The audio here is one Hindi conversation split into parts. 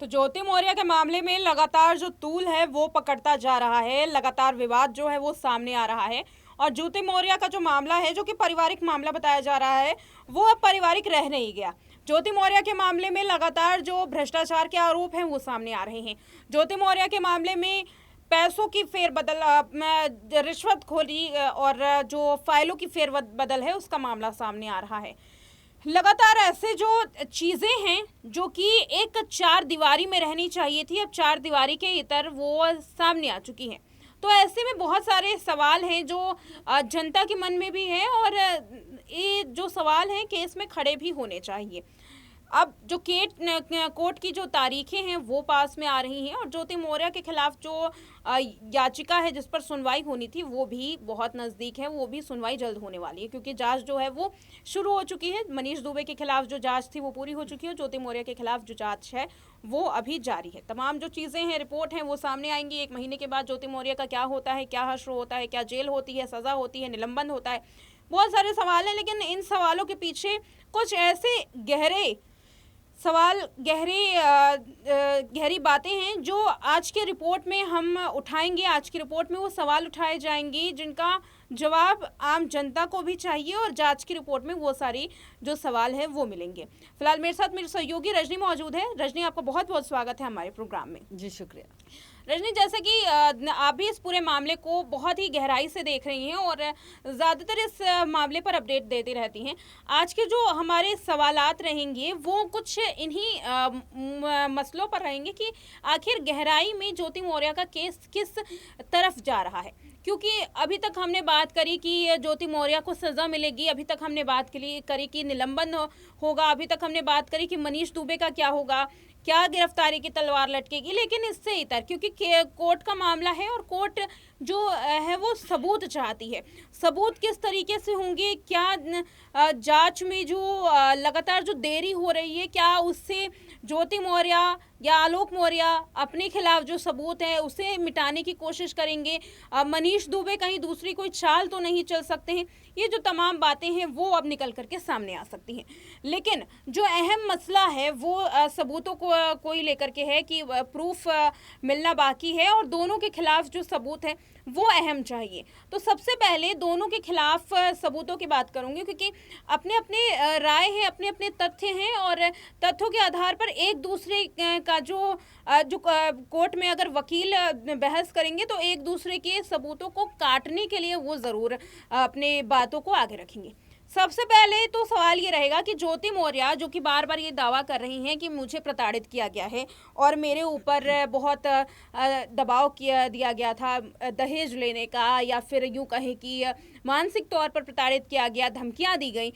तो ज्योति मौर्य के मामले में लगातार जो तूल है वो पकड़ता जा रहा है, लगातार विवाद जो है वो सामने आ रहा है। और ज्योति मौर्य का जो मामला है, जो कि पारिवारिक मामला बताया जा रहा है, वो अब पारिवारिक रह नहीं गया। ज्योति मौर्य के मामले में लगातार जो भ्रष्टाचार के आरोप हैं वो सामने आ रहे हैं। ज्योति मौर्य के मामले में पैसों की फेरबदल, रिश्वतखोरी और जो फाइलों की फेरबदल है उसका मामला सामने आ रहा है। लगातार ऐसे जो चीज़ें हैं जो कि एक चार दीवारी में रहनी चाहिए थी, अब चार दीवारी के इतर वो सामने आ चुकी हैं। तो ऐसे में बहुत सारे सवाल हैं जो जनता के मन में भी हैं, और ये जो सवाल हैं केस में खड़े भी होने चाहिए। अब जो कोर्ट की जो तारीखें हैं वो पास में आ रही हैं, और ज्योति मौर्य के खिलाफ जो याचिका है जिस पर सुनवाई होनी थी वो भी बहुत नज़दीक है, वो भी सुनवाई जल्द होने वाली है, क्योंकि जांच जो है वो शुरू हो चुकी है। मनीष दुबे के खिलाफ जो जांच थी वो पूरी हो चुकी है, ज्योति मौर्य के खिलाफ जो जांच है वो अभी जारी है। तमाम जो चीज़ें हैं, रिपोर्ट हैं, वो सामने आएंगी। 1 महीने के बाद ज्योति मौर्य का क्या होता है, क्या हश्र होता है, क्या जेल होती है, सज़ा होती है, निलंबन होता है, बहुत सारे सवाल हैं। लेकिन इन सवालों के पीछे कुछ ऐसे गहरे सवाल, गहरी बातें हैं जो आज के रिपोर्ट में हम उठाएंगे। आज की रिपोर्ट में वो सवाल उठाए जाएंगे जिनका जवाब आम जनता को भी चाहिए, और जांच की रिपोर्ट में वो सारी जो सवाल है वो मिलेंगे। फिलहाल मेरे साथ मेरी सहयोगी रजनी मौजूद है। रजनी, आपका बहुत बहुत स्वागत है हमारे प्रोग्राम में। जी शुक्रिया। रजनी, जैसे कि आप भी इस पूरे मामले को बहुत ही गहराई से देख रही हैं और ज़्यादातर इस मामले पर अपडेट देती रहती हैं। आज के जो हमारे सवालात रहेंगे वो कुछ इन्हीं मसलों पर रहेंगे कि आखिर गहराई में ज्योति मौर्य का केस किस तरफ जा रहा है। क्योंकि अभी तक हमने बात करी कि ज्योति मौर्य को सज़ा मिलेगी, अभी तक हमने बात करी कि निलंबन होगा, अभी तक हमने बात करी कि मनीष दुबे का क्या होगा, क्या गिरफ्तारी की तलवार लटकेगी। लेकिन इससे इतर, क्योंकि कोर्ट का मामला है और कोर्ट जो है वो सबूत चाहती है। सबूत किस तरीके से होंगे, क्या जांच में जो लगातार जो देरी हो रही है, क्या उससे ज्योति मौर्य या आलोक मौर्य अपने खिलाफ जो सबूत है उसे मिटाने की कोशिश करेंगे, मनीष दुबे कहीं दूसरी कोई चाल तो नहीं चल सकते हैं। ये जो तमाम बातें हैं वो अब निकल करके सामने आ सकती हैं। लेकिन जो अहम मसला है वो सबूतों को ही लेकर के है कि प्रूफ मिलना बाकी है, और दोनों के खिलाफ जो सबूत है वो अहम चाहिए। तो सबसे पहले दोनों के खिलाफ सबूतों की बात करूंगी, क्योंकि अपने अपने राय है, अपने अपने तथ्य हैं, और तथ्यों के आधार पर एक दूसरे का जो कोर्ट में अगर वकील बहस करेंगे तो एक दूसरे के सबूतों को काटने के लिए वो ज़रूर अपने बातों को आगे रखेंगे। सबसे पहले तो सवाल ये रहेगा कि ज्योति मौर्य, जो कि बार बार ये दावा कर रही हैं कि मुझे प्रताड़ित किया गया है और मेरे ऊपर बहुत दबाव दिया गया था दहेज लेने का, या फिर यूँ कहें कि मानसिक तौर पर प्रताड़ित किया गया, धमकियां दी गई,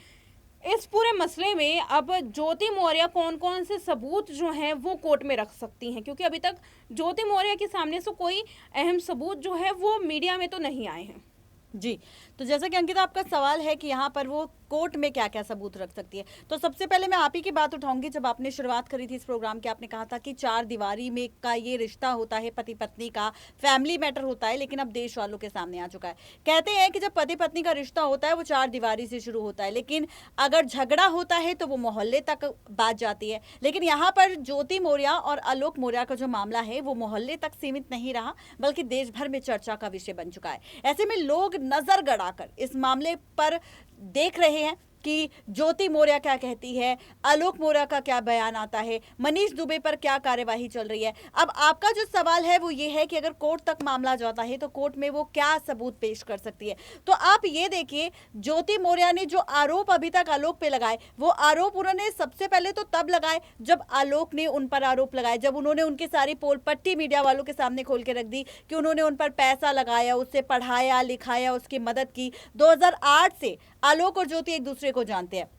इस पूरे मसले में अब ज्योति मौर्य कौन कौन से सबूत जो हैं वो कोर्ट में रख सकती हैं, क्योंकि अभी तक ज्योति मौर्य के सामने से कोई अहम सबूत जो है वो मीडिया में तो नहीं आए हैं। जी, तो जैसा कि अंकिता आपका सवाल है कि यहाँ पर वो कोर्ट में क्या क्या सबूत रख सकती है, तो सबसे पहले मैं आप ही की बात उठाऊंगी। जब आपने शुरुआत करी थी इस प्रोग्राम की, आपने कहा था कि चार दीवारी में का ये रिश्ता होता है, पति पत्नी का फैमिली मैटर होता है, लेकिन अब देश वालों के सामने आ चुका है। कहते हैं कि जब पति पत्नी का रिश्ता होता है वो चार दीवारी से शुरू होता है, लेकिन अगर झगड़ा होता है तो वो मोहल्ले तक बात जाती है। लेकिन यहाँ पर ज्योति मौर्य और आलोक मौर्य का जो मामला है वो मोहल्ले तक सीमित नहीं रहा, बल्कि देश भर में चर्चा का विषय बन चुका है। ऐसे में लोग नजर गड़ाकर इस मामले पर देख रहे हैं कि ज्योति मौर्य क्या कहती है, आलोक मौर्य का क्या बयान आता है, मनीष दुबे पर क्या कार्यवाही चल रही है। अब आपका जो सवाल है वो ये है कि अगर कोर्ट तक मामला जाता है तो कोर्ट में वो क्या सबूत पेश कर सकती है। तो आप ये देखिए, ज्योति मौर्य ने जो आरोप अभी तक आलोक पे लगाए, वो आरोप उन्होंने सबसे पहले तो तब लगाए जब आलोक ने उन पर आरोप लगाए, जब उन्होंने उनकी सारी पोल पट्टी मीडिया वालों के सामने खोल के रख दी कि उन्होंने उन पर पैसा लगाया, उससे पढ़ाया लिखाया, उसकी मदद की। 2008 से आलोक और ज्योति एक दूसरे को जानते हैं।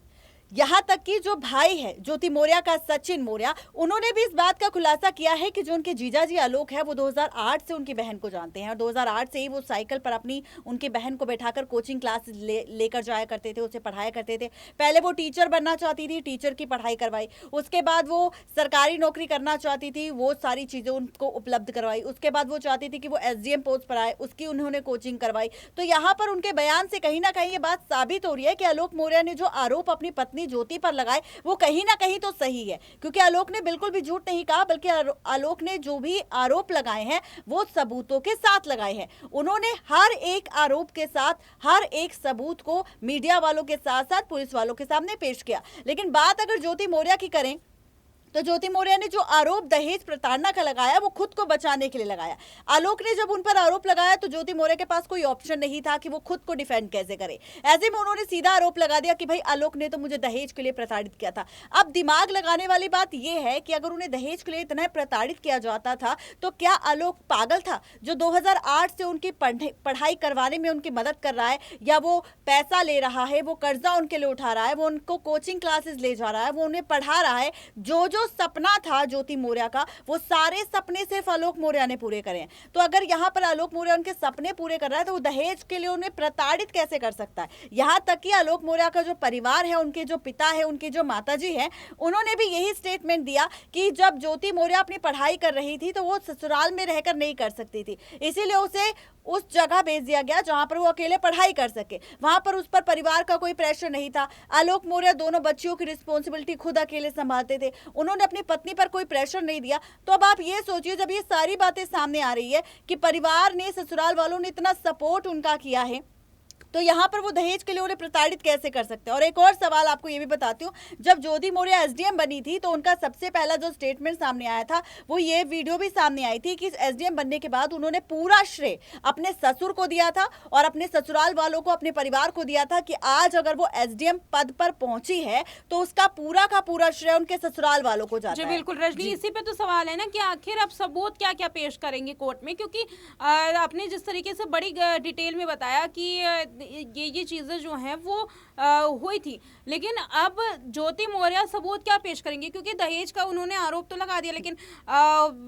यहाँ तक कि जो भाई है ज्योति मौर्य का, सचिन मौर्य, उन्होंने भी इस बात का खुलासा किया है कि जो उनके जीजाजी आलोक है वो 2008 से उनकी बहन को जानते हैं, और 2008 से ही वो साइकिल पर अपनी उनकी बहन को बैठाकर कोचिंग क्लास लेकर जाया करते थे, उसे पढ़ाया करते थे। पहले वो टीचर बनना चाहती थी, टीचर की पढ़ाई करवाई। उसके बाद वो सरकारी नौकरी करना चाहती थी, वो सारी चीज़ें उनको उपलब्ध करवाई। उसके बाद वो चाहती थी कि वो SDM पोस्ट पर आए, उसकी उन्होंने कोचिंग करवाई। तो यहाँ पर उनके बयान से कहीं ना कहीं ये बात साबित हो रही है कि आलोक मौर्य ने जो आरोप अपनी पत्नी पत्नी ज्योति पर लगाए वो कहीं ना कहीं तो सही है, क्योंकि आलोक ने बिल्कुल भी झूठ नहीं कहा, बल्कि आलोक ने जो भी आरोप लगाए हैं वो सबूतों के साथ लगाए हैं। उन्होंने हर एक आरोप के साथ हर एक सबूत को मीडिया वालों के साथ साथ पुलिस वालों के सामने पेश किया। लेकिन बात अगर ज्योति मौर्य की करें तो ज्योति मौर्य ने जो आरोप दहेज प्रताड़ना का लगाया वो खुद को बचाने के लिए लगाया। आलोक ने जब उन पर आरोप लगाया तो ज्योति मौर्य के पास कोई ऑप्शन नहीं था कि वो खुद को डिफेंड कैसे करे। ऐसे में उन्होंने सीधा आरोप लगा दिया कि भाई आलोक ने तो मुझे दहेज के लिए प्रताड़ित किया था। अब दिमाग लगाने वाली बात यह है कि अगर उन्हें दहेज के लिए इतना प्रताड़ित किया जाता था तो क्या आलोक पागल था जो 2008 से उनकी पढ़ाई करवाने में उनकी मदद कर रहा है, या वो पैसा ले रहा है, वो कर्जा उनके लिए उठा रहा है, वो उनको कोचिंग क्लासेस ले जा रहा है, वो उन्हें पढ़ा रहा है। जो सपना था ज्योति मौर्य का वो सारे सपने सिर्फ आलोक मौर्य ने पूरे करे हैं। तो अगर यहाँ पर आलोक मौर्य उनके सपने पूरे कर रहा है तो वो दहेज के लिए उन्हें प्रताड़ित कैसे कर सकता है। यहाँ तक कि आलोक मौर्य का जो परिवार है, उनके जो पिता है, उनकी जो माताजी है, उन्होंने भी यही स्टेटमेंट दिया कि जब ज्योति मौर्य अपनी पढ़ाई कर रही थी तो वो ससुराल में रहकर नहीं कर सकती थी, इसीलिए उसे उस जगह भेज दिया गया जहां पर वो अकेले पढ़ाई कर सके। वहां पर उस पर परिवार का कोई प्रेशर नहीं था। आलोक मौर्य दोनों बच्चियों की रिस्पॉन्सिबिलिटी खुद अकेले संभालते थे, उन्होंने अपनी पत्नी पर कोई प्रेशर नहीं दिया। तो अब आप ये सोचिए, जब ये सारी बातें सामने आ रही है कि परिवार ने, ससुराल वालों ने इतना सपोर्ट उनका किया है, तो यहाँ पर वो दहेज के लिए उन्हें प्रताड़ित कैसे कर सकते हैं। और एक और सवाल आपको ये भी बताती हूँ, जब ज्योति मौर्य एसडीएम बनी थी तो उनका सबसे पहला जो स्टेटमेंट सामने आया था वो ये वीडियो भी सामने आई थी कि एसडीएम बनने के बाद उन्होंने पूरा श्रेय अपने ससुर को दिया था और अपने ससुराल वालों को, अपने परिवार को दिया था कि आज अगर वो एसडीएम पद पर पहुंची है तो उसका पूरा का पूरा श्रेय उनके ससुराल वालों को जाता है। बिल्कुल रजनी, इसी पे तो सवाल है ना कि आखिर अब सबूत क्या क्या पेश करेंगे कोर्ट में, क्योंकि आपने जिस तरीके से बड़ी डिटेल में बताया कि ये चीजें जो हैं वो हुई थी, लेकिन अब ज्योति मौर्य सबूत क्या पेश करेंगे, क्योंकि दहेज का उन्होंने आरोप तो लगा दिया लेकिन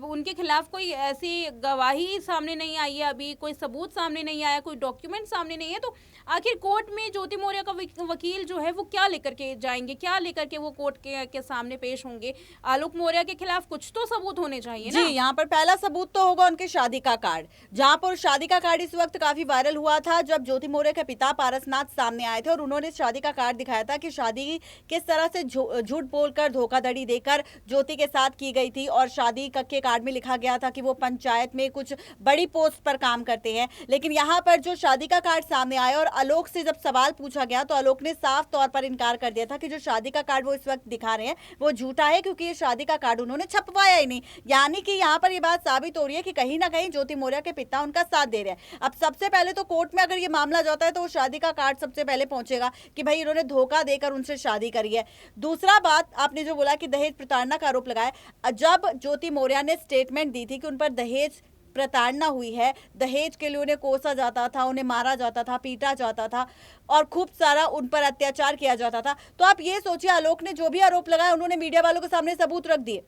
उनके खिलाफ कोई ऐसी गवाही सामने नहीं आई है, अभी कोई सबूत सामने नहीं आया, कोई डॉक्यूमेंट सामने नहीं है। तो आखिर कोर्ट में ज्योति मौर्य का वकील जो है वो क्या लेकर के जाएंगे, क्या लेकर के वो कोर्ट के सामने पेश होंगे। आलोक मौर्य के खिलाफ कुछ तो सबूत होने चाहिए ना। जी, यहाँ पर पहला सबूत तो होगा उनके शादी का कार्ड, जहाँ पर शादी का कार्ड इस वक्त काफी वायरल हुआ था जब ज्योति मौर्य के पिता पारसनाथ सामने आए थे और उन्होंने शादी का कार्ड दिखाया था कि शादी किस तरह से झूठ बोलकर, धोखाधड़ी देकर ज्योति के साथ की गई थी। और शादी के कार्ड में लिखा गया था कि वो पंचायत में कुछ बड़ी पोस्ट पर काम करते हैं। लेकिन यहाँ पर जो शादी का कार्ड सामने आया और आलोक से जब सवाल पूछा गया तो आलोक ने साफ तौर पर इनकार कर दिया था कि जो शादी का कार्ड वो इस वक्त दिखा रहे हैं वो झूठा है, क्योंकि ये शादी का कार्ड उन्होंने छपवाया ही नहीं। यानी कि यहाँ पर ये बात साबित हो रही है कि कहीं ना कहीं ज्योति मौर्य के पिता उनका साथ दे रहे हैं। अब सबसे पहले तो कोर्ट में अगर ये मामला जाता है तो वो शादी का कार्ड सबसे पहले पहुंचेगा कि भाई इन्होंने धोखा देकर उनसे शादी करी है। दूसरा बात, आपने जो बोला कि दहेज प्रताड़ना का आरोप लगाया, जब ज्योति मौर्य ने स्टेटमेंट दी थी कि उन पर दहेज प्रताड़ना हुई है, दहेज के लिए उन्हें कोसा जाता था, उन्हें मारा जाता था, पीटा जाता था और खूब सारा उन पर अत्याचार किया जाता था, तो आप ये सोचिए आलोक ने जो भी आरोप लगाया उन्होंने मीडिया वालों के सामने सबूत रख दिए।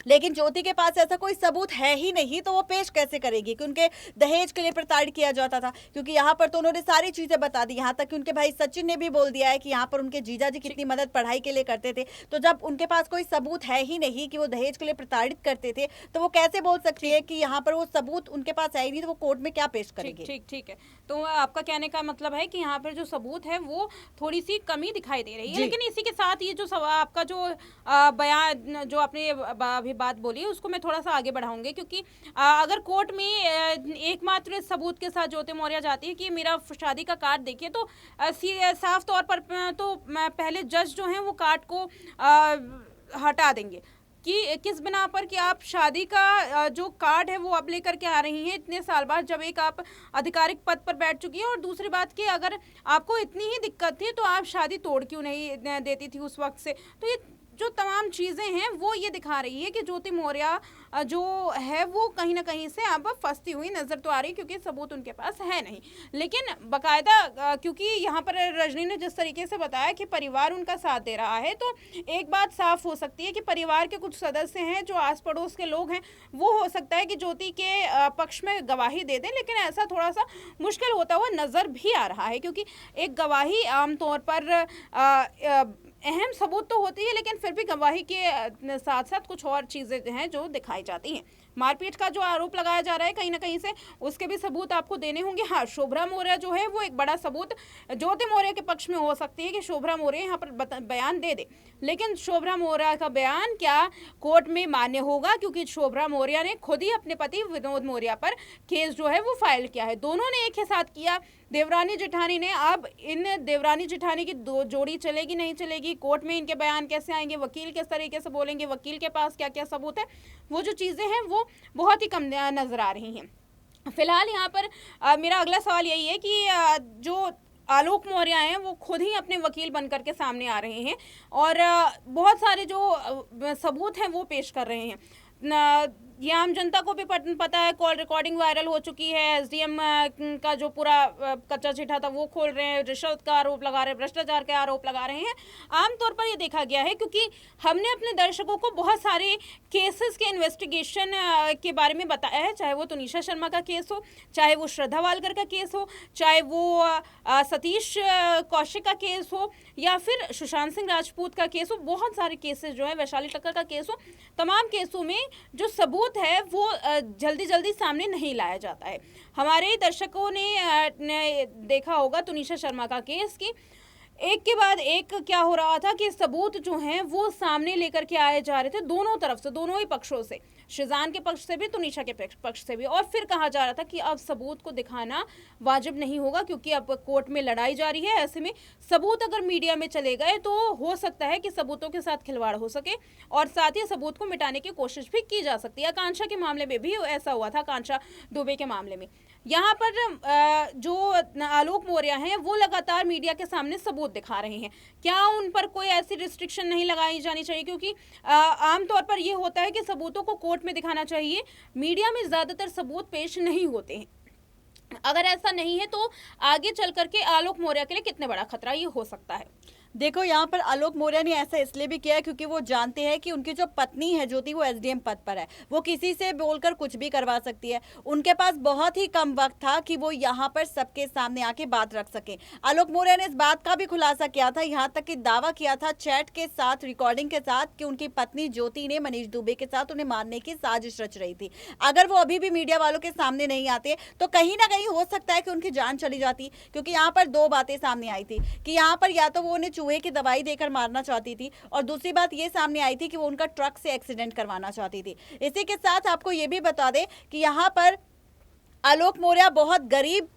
लेकिन ज्योति के पास ऐसा कोई सबूत है ही नहीं, तो वो पेश कैसे करेगी कि उनके दहेज के लिए प्रताड़ित किया जाता था, क्योंकि यहाँ पर तो उन्होंने सारी चीजें बता दी। यहाँ तक कि उनके भाई सचिन ने भी बोल दिया है कि यहाँ पर उनके जीजा जी कितनी मदद पढ़ाई के लिए करते थे। तो जब उनके पास कोई सबूत है ही नहीं कि वो दहेज के लिए प्रताड़ित करते थे, तो वो कैसे बोल सकती है कि यहाँ पर वो सबूत उनके पास है ही नहीं, तो वो कोर्ट में क्या पेश करेंगे। ठीक है, तो आपका कहने का मतलब है कि यहाँ पर जो सबूत है वो थोड़ी सी कमी दिखाई दे रही है। लेकिन इसी के साथ ये जो आपका जो बयान जो आपने बात बोली है उसको मैं थोड़ा सा आगे बढ़ाऊंगी, क्योंकि अगर कोर्ट में एकमात्र सबूत के साथ ज्योति मौर्य जाती है कि मेरा शादी का कार्ड देखिए, तो साफ तौर पर तो पहले जज जो हैं वो कार्ड को हटा देंगे कि किस बिना पर कि आप शादी का जो कार्ड है वो आप लेकर के आ रही हैं इतने साल बाद, जब एक आप आधिकारिक पद पर बैठ चुकी हैं। और दूसरी बात कि अगर आपको इतनी ही दिक्कत थी तो आप शादी तोड़ क्यों नहीं देती थी उस वक्त से। तो ये जो तमाम चीज़ें हैं वो ये दिखा रही है कि ज्योति मौर्य जो है वो कहीं ना कहीं से अब फंसती हुई नज़र तो आ रही है, क्योंकि सबूत उनके पास है नहीं। लेकिन बाकायदा क्योंकि यहाँ पर रजनी ने जिस तरीके से बताया कि परिवार उनका साथ दे रहा है, तो एक बात साफ हो सकती है कि परिवार के कुछ सदस्य हैं जो आस पड़ोस के लोग हैं, वो हो सकता है कि ज्योति के पक्ष में गवाही दे दें, लेकिन ऐसा थोड़ा सा मुश्किल होता हुआ नज़र भी आ रहा है, क्योंकि एक गवाही आमतौर पर अहम सबूत तो होती है, लेकिन फिर भी गवाही के साथ साथ कुछ और चीज़ें हैं जो दिखाई जाती हैं। मारपीट का जो आरोप लगाया जा रहा है कहीं ना कहीं से, उसके भी सबूत आपको देने होंगे। हाँ, शोभा मौर्य जो है वो एक बड़ा सबूत ज्योति मौर्य के पक्ष में हो सकती है कि शोभा मौर्य यहाँ पर बयान दे दे, लेकिन शोभा मौर्य का बयान क्या कोर्ट में मान्य होगा, क्योंकि शोभा मौर्य ने खुद ही अपने पति विनोद मौर्य पर केस जो है वो फाइल किया है। दोनों ने एक ही साथ किया, देवरानी जेठानी ने। अब इन देवरानी जेठानी की दो जोड़ी चलेगी नहीं चलेगी, कोर्ट में इनके बयान कैसे आएंगे, वकील किस तरीके से बोलेंगे, वकील के पास क्या क्या सबूत है, वो जो चीज़ें हैं वो बहुत ही कम नज़र आ रही हैं। फिलहाल यहाँ पर मेरा अगला सवाल यही है कि जो आलोक मौर्य हैं वो खुद ही अपने वकील बनकर के सामने आ रहे हैं और बहुत सारे जो सबूत हैं वो पेश कर रहे हैं। ये आम जनता को भी पता है, कॉल रिकॉर्डिंग वायरल हो चुकी है, एसडीएम का जो पूरा कच्चा चिट्ठा था वो खोल रहे हैं, रिश्वत का आरोप लगा रहे हैं, भ्रष्टाचार के आरोप लगा रहे हैं। आमतौर पर ये देखा गया है, क्योंकि हमने अपने दर्शकों को बहुत सारे केसेस के इन्वेस्टिगेशन के बारे में बताया है, चाहे वो तनिषा शर्मा का केस हो, चाहे वो श्रद्धा वालकर का केस हो, चाहे वो सतीश कौशिक का केस हो, या फिर सुशांत सिंह राजपूत का केस हो। बहुत सारे केसेस जो है, वैशाली टक्कर का केस हो, तमाम केसों में जो सबूत है वो जल्दी जल्दी सामने नहीं लाया जाता है। हमारे दर्शकों ने देखा होगा तनिषा शर्मा का केस की एक के बाद एक क्या हो रहा था कि सबूत जो हैं वो सामने लेकर के आए जा रहे थे, दोनों तरफ से, दोनों ही पक्षों से, शिजान के पक्ष से भी, तुनिशा के पक्ष से भी। और फिर कहा जा रहा था कि अब सबूत को दिखाना वाजिब नहीं होगा, क्योंकि अब कोर्ट में लड़ाई जारी है। ऐसे में सबूत अगर मीडिया में चले गए तो हो सकता है कि सबूतों के साथ खिलवाड़ हो सके और साथ ही सबूत को मिटाने की कोशिश भी की जा सकती है। आकांक्षा के मामले में भी ऐसा हुआ था, आकांक्षा दुबे के मामले में। यहाँ पर जो आलोक मौर्य हैं वो लगातार मीडिया के सामने सबूत दिखा रहे हैं। क्या उन पर कोई ऐसी रिस्ट्रिक्शन नहीं लगाई जानी चाहिए, क्योंकि आमतौर पर ये होता है कि सबूतों को कोर्ट में दिखाना चाहिए, मीडिया में ज़्यादातर सबूत पेश नहीं होते हैं। अगर ऐसा नहीं है तो आगे चल करके आलोक मौर्य के लिए कितने बड़ा खतरा ये हो सकता है। देखो, यहाँ पर आलोक मौर्य ने ऐसा इसलिए भी किया है क्योंकि वो जानते हैं कि उनकी जो पत्नी है ज्योति, वो एसडीएम पद पर है, वो किसी से बोलकर कुछ भी करवा सकती है। उनके पास बहुत ही कम वक्त था कि वो यहाँ पर सबके सामने आके बात रख सके। आलोक मौर्य ने इस बात का भी खुलासा किया था, यहाँ तक कि दावा किया था चैट के साथ, रिकॉर्डिंग के साथ, कि उनकी पत्नी ज्योति ने मनीष दुबे के साथ उन्हें मारने की साजिश रच रही थी। अगर वो अभी भी मीडिया वालों के सामने नहीं आते तो कहीं ना कहीं हो सकता है कि उनकी जान चली जाती, क्योंकि यहाँ पर दो बातें सामने आई थी कि यहाँ पर या तो वो उन्हें चूहे की दवाई देकर मारना चाहती थी, और दूसरी बात ये सामने आई थी कि वो उनका ट्रक से एक्सीडेंट करवाना चाहती थी। इसी के साथ आपको ये भी बता दें कि यहाँ पर आलोक मौर्य बहुत गरीब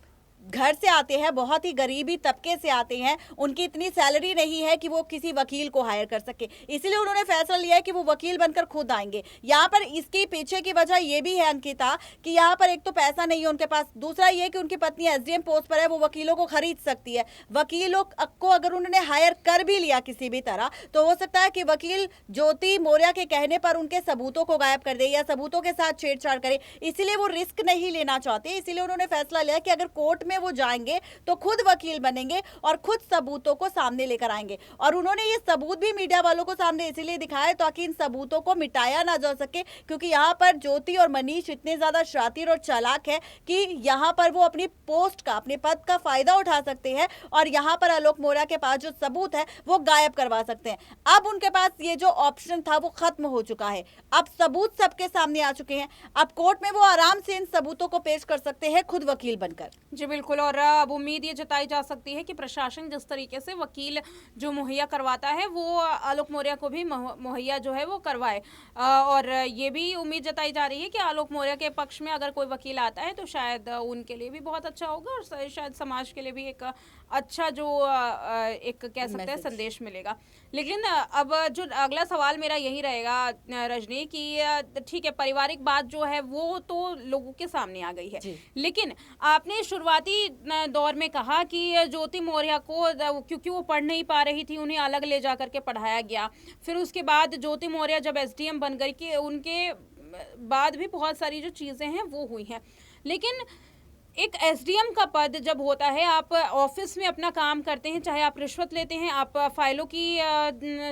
घर से आते हैं, बहुत ही गरीबी तबके से आते हैं। उनकी इतनी सैलरी नहीं है कि वो किसी वकील को हायर कर सके, इसलिए उन्होंने फैसला लिया है कि वो वकील बनकर खुद आएंगे। यहाँ पर इसके पीछे की वजह ये भी है अंकिता कि यहाँ पर एक तो पैसा नहीं है उनके पास, दूसरा ये कि उनकी पत्नी एसडीएम पोस्ट पर है, वो वकीलों को खरीद सकती है। वकीलों को अगर उन्होंने हायर कर भी लिया किसी भी तरह, तो हो सकता है कि वकील ज्योति मौर्य के कहने पर उनके सबूतों को गायब कर दे या सबूतों के साथ छेड़छाड़ करे, इसलिए वो रिस्क नहीं लेना चाहते। इसलिए उन्होंने फैसला लिया कि अगर कोर्ट में वो जाएंगे तो खुद वकील बनेंगे और खुद सबूतों को सामने लेकर आएंगे। और उन्होंने ये सबूत भी मीडिया वालों को सामने इसलिए दिखाया ताकि इन सबूतों को मिटाया ना जा सके, क्योंकि यहाँ पर ज्योति और मनीष इतने ज्यादा शातिर और चालाक है कि यहाँ पर वो अपनी पोस्ट का, अपने पद का फायदा उठा सकते हैं और यहाँ पर आलोक मौर्य के पास जो सबूत है वो गायब करवा सकते हैं। अब उनके पास ये जो ऑप्शन था वो खत्म हो चुका है, अब सबूत सबके सामने आ चुके हैं। अब कोर्ट में वो आराम से इन सबूतों को पेश कर सकते हैं खुद वकील बनकर। जी बिल्कुल, और अब उम्मीद ये जताई जा सकती है कि प्रशासन जिस तरीके से वकील जो मुहैया करवाता है वो आलोक मौर्य को भी मुहैया जो है वो करवाए। और ये भी उम्मीद जताई जा रही है कि आलोक मौर्य के पक्ष में अगर कोई वकील आता है तो शायद उनके लिए भी बहुत अच्छा होगा और शायद समाज के लिए भी एक अच्छा जो एक कह सकते हैं संदेश मिलेगा। लेकिन अब जो अगला सवाल मेरा यही रहेगा रजनी कि ठीक है, पारिवारिक बात जो है वो तो लोगों के सामने आ गई है, लेकिन आपने शुरुआती दौर में कहा कि ज्योति मौर्य को क्योंकि वो पढ़ नहीं पा रही थी उन्हें अलग ले जा करके पढ़ाया गया। फिर उसके बाद ज्योति मौर्य जब एसडीएम बन गई कि उनके बाद भी बहुत सारी जो चीज़ें हैं वो हुई हैं। लेकिन एक एसडीएम का पद जब होता है, आप ऑफिस में अपना काम करते हैं, चाहे आप रिश्वत लेते हैं, आप फाइलों की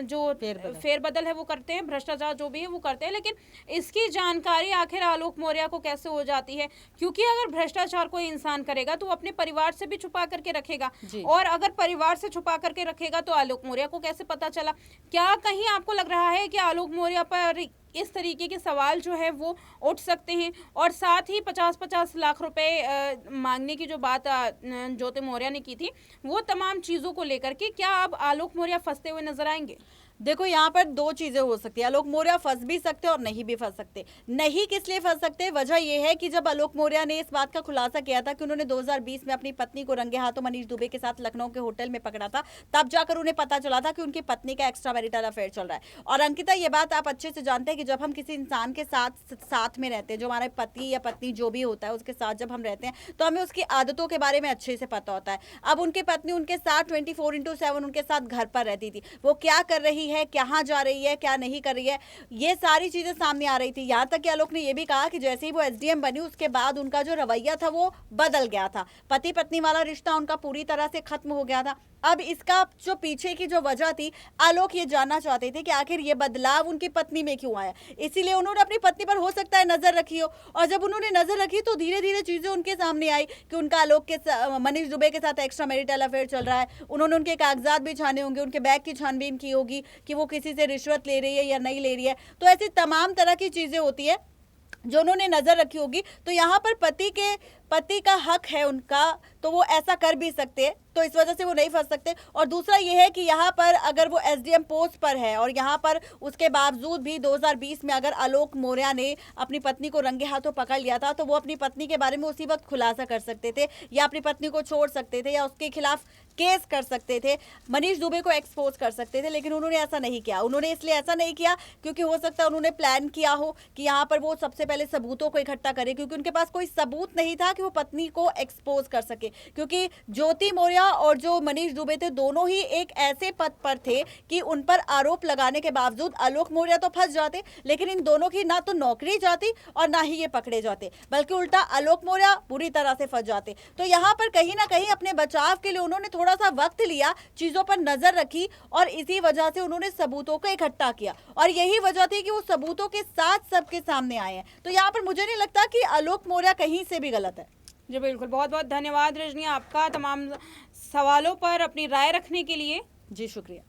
जो फेरबदल है वो करते हैं, भ्रष्टाचार जो भी है वो करते हैं, लेकिन इसकी जानकारी आखिर आलोक मौर्य को कैसे हो जाती है? क्योंकि अगर भ्रष्टाचार कोई इंसान करेगा तो वो अपने परिवार से भी छुपा करके रखेगा, और अगर परिवार से छुपा करके रखेगा तो आलोक मौर्य को कैसे पता चला? क्या कहीं आपको लग रहा है कि आलोक मौर्य पर इस तरीके के सवाल जो है वो उठ सकते हैं। और साथ ही 50-50 लाख रुपए मांगने की जो बात ज्योति मौर्य ने की थी, वो तमाम चीज़ों को लेकर के क्या अब आलोक मौर्य फंसते हुए नजर आएंगे? देखो, यहाँ पर दो चीजें हो सकती है। आलोक मौर्य फंस भी सकते और नहीं भी फंस सकते। नहीं किस लिए फंस सकते, वजह यह है कि जब आलोक मौर्य ने इस बात का खुलासा किया था कि उन्होंने 2020 में अपनी पत्नी को रंगे हाथों मनीष दुबे के साथ लखनऊ के होटल में पकड़ा था, तब जाकर उन्हें पता चला था कि उनकी पत्नी का एक्स्ट्रा मैरिटल अफेयर चल रहा है। और अंकिता, ये बात आप अच्छे से जानते हैं कि जब हम किसी इंसान के साथ में रहते हैं, जो हमारे पति या पत्नी जो भी होता है उसके साथ जब हम रहते हैं, तो हमें उसकी आदतों के बारे में अच्छे से पता होता है। अब उनकी पत्नी उनके साथ 24/7 उनके साथ घर पर रहती थी। वो क्या कर रही है, कहाँ जा रही है, क्या नहीं कर रही है, ये सारी चीजें सामने आ रही थी। यहाँ तक कि आलोक ने ये भी कहा कि जैसे ही वो एसडीएम बनी उसके बाद उनका जो रवैया था वो बदल गया था। पति पत्नी वाला रिश्ता उनका पूरी तरह से खत्म हो गया था। अब इसका जो पीछे की जो वजह थी, आलोक ये जानना चाहते थे कि आखिर ये बदलाव उनकी पत्नी में क्यों आया। इसीलिए उन्होंने अपनी पत्नी पर हो सकता है नजर रखी हो, और जब उन्होंने नजर रखी तो धीरे धीरे चीजें उनके सामने आई कि उनका आलोक के मनीष दुबे के साथ एक्स्ट्रा मैरिटल अफेयर चल रहा है। उन्होंने उनके कागजात भी छाने होंगे, उनके बैग की छानबीन की होगी कि वो किसी से रिश्वत ले रही है या नहीं ले रही है। तो ऐसी तमाम तरह की चीजें होती है जो उन्होंने नजर रखी होगी। तो यहाँ पर पति का हक है उनका, तो वो ऐसा कर भी सकते हैं, तो इस वजह से वो नहीं फंस सकते। और दूसरा ये है कि यहाँ पर अगर वो एसडीएम पोस्ट पर है और यहाँ पर उसके बावजूद भी 2020 में अगर आलोक मौर्य ने अपनी पत्नी को रंगे हाथों पकड़ लिया था, तो वो अपनी पत्नी के बारे में उसी वक्त खुलासा कर सकते थे, या अपनी पत्नी को छोड़ सकते थे, या उसके खिलाफ केस कर सकते थे, मनीष दुबे को एक्सपोज कर सकते थे। लेकिन उन्होंने ऐसा नहीं किया। उन्होंने इसलिए ऐसा नहीं किया क्योंकि हो सकता है उन्होंने प्लान किया हो कि यहाँ पर वो सबसे पहले सबूतों को इकट्ठा करे, क्योंकि उनके पास कोई सबूत नहीं था कि वो पत्नी को एक्सपोज कर सके। क्योंकि ज्योति मौर्य और जो मनीष दुबे थे, दोनों ही एक ऐसे पद पर थे कि उन पर आरोप लगाने के बावजूद आलोक मौर्य तो फंस जाते, लेकिन इन दोनों की ना तो नौकरी जाती और ना ही ये पकड़े जाते, बल्कि उल्टा आलोक मौर्य बुरी तरह से फंस जाते। तो यहाँ पर कहीं ना कहीं अपने बचाव के लिए उन्होंने थोड़ा सा वक्त लिया, चीजों पर नजर रखी, और इसी वजह से उन्होंने सबूतों को इकट्ठा किया, और यही वजह थी कि वो सबूतों के साथ सबके सामने आए हैं। तो यहाँ पर मुझे नहीं लगता कि आलोक मौर्य कहीं से भी गलत है। जी बिल्कुल, बहुत बहुत धन्यवाद रजनी आपका तमाम सवालों पर अपनी राय रखने के लिए। जी शुक्रिया।